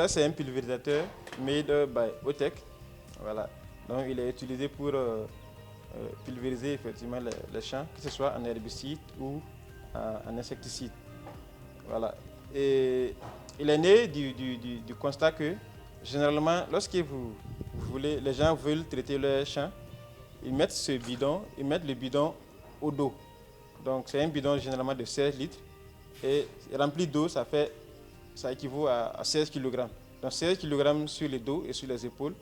Ça, c'est un pulvérisateur made by Otech. Voilà. Donc, il est utilisé pour pulvériser effectivement les champs, que ce soit en herbicide ou en insecticide. Voilà. Et il est né du constat que, généralement, lorsque les gens veulent traiter leur champ, ils mettent le bidon au dos. Donc, c'est un bidon généralement de 16 litres. Et rempli d'eau, ça équivaut à 16 kg. Donc 16 kg sur le dos et sur les épaules.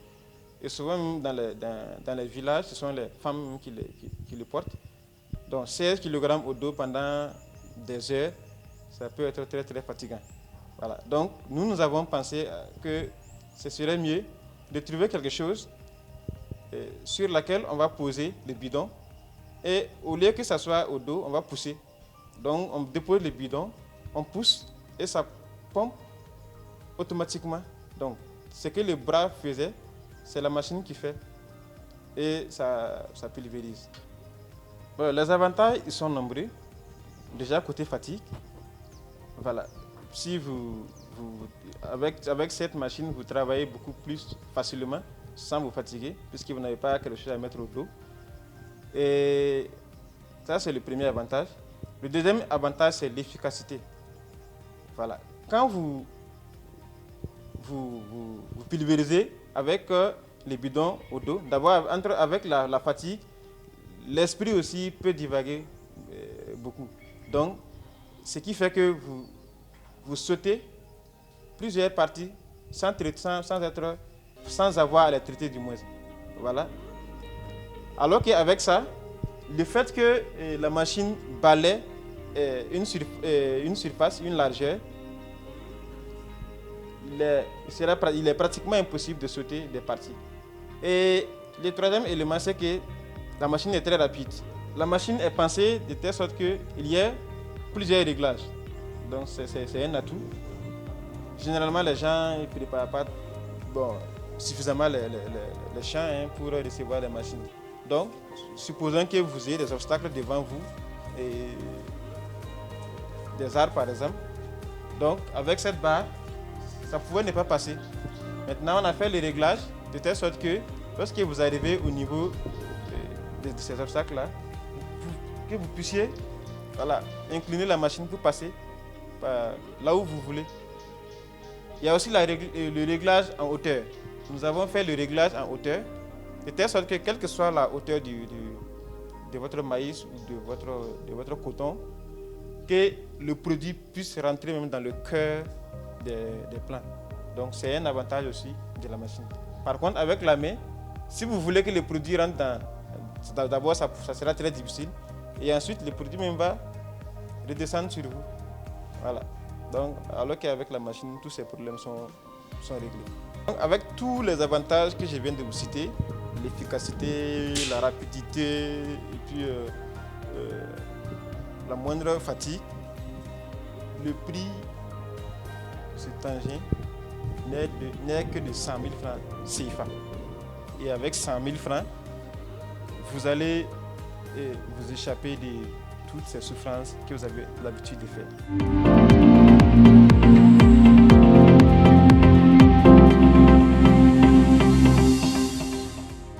Et souvent, dans les villages, ce sont les femmes qui le portent. Donc 16 kg au dos pendant des heures, ça peut être très très fatigant. Voilà. Donc nous avons pensé que ce serait mieux de trouver quelque chose sur laquelle on va poser le bidon. Et au lieu que ça soit au dos, on va pousser. Donc on dépose le bidon, on pousse et ça pompe automatiquement. Donc ce que le bras faisait, c'est la machine qui fait et ça pulvérise. Bon, les avantages, ils sont nombreux. Déjà côté fatigue, voilà. Si avec cette machine, vous travaillez beaucoup plus facilement sans vous fatiguer puisque vous n'avez pas quelque chose à mettre au dos. Et ça, c'est le premier avantage. Le deuxième avantage, c'est l'efficacité. Voilà. Quand vous pulvérisez avec les bidons au dos, d'abord avec la fatigue, l'esprit aussi peut divaguer beaucoup. Donc, ce qui fait que vous sautez plusieurs parties sans avoir à les traiter du moins. Voilà. Alors qu'avec ça, le fait que la machine balaie une surface, une largeur, il est pratiquement impossible de sauter des parties. Et le troisième élément, c'est que la machine est très rapide. La machine est pensée de telle sorte qu'il y ait plusieurs réglages. Donc c'est un atout. Généralement, les gens ne préparent pas suffisamment les champs pour recevoir les machines. Donc, supposons que vous ayez des obstacles devant vous, et des arbres par exemple. Donc, avec cette barre, ça pouvait ne pas passer. Maintenant, on a fait les réglages de telle sorte que lorsque vous arrivez au niveau de ces obstacles-là, que vous puissiez incliner la machine pour passer là où vous voulez. Il y a aussi le réglage en hauteur. Nous avons fait le réglage en hauteur, de telle sorte que quelle que soit la hauteur de votre maïs ou de votre coton, que le produit puisse rentrer même dans le cœur des plants. Donc c'est un avantage aussi de la machine. Par contre, avec la main, si vous voulez que le produit rentre d'abord ça sera très difficile. Et ensuite, le produit même va redescendre sur vous. Voilà. Donc, alors qu'avec la machine, tous ces problèmes sont réglés. Donc, avec tous les avantages que je viens de vous citer, l'efficacité, la rapidité et puis la moindre fatigue, le prix de cet engin n'est que de 100 000 francs CFA. Et avec 100 000 francs, vous allez vous échapper de toutes ces souffrances que vous avez l'habitude de faire.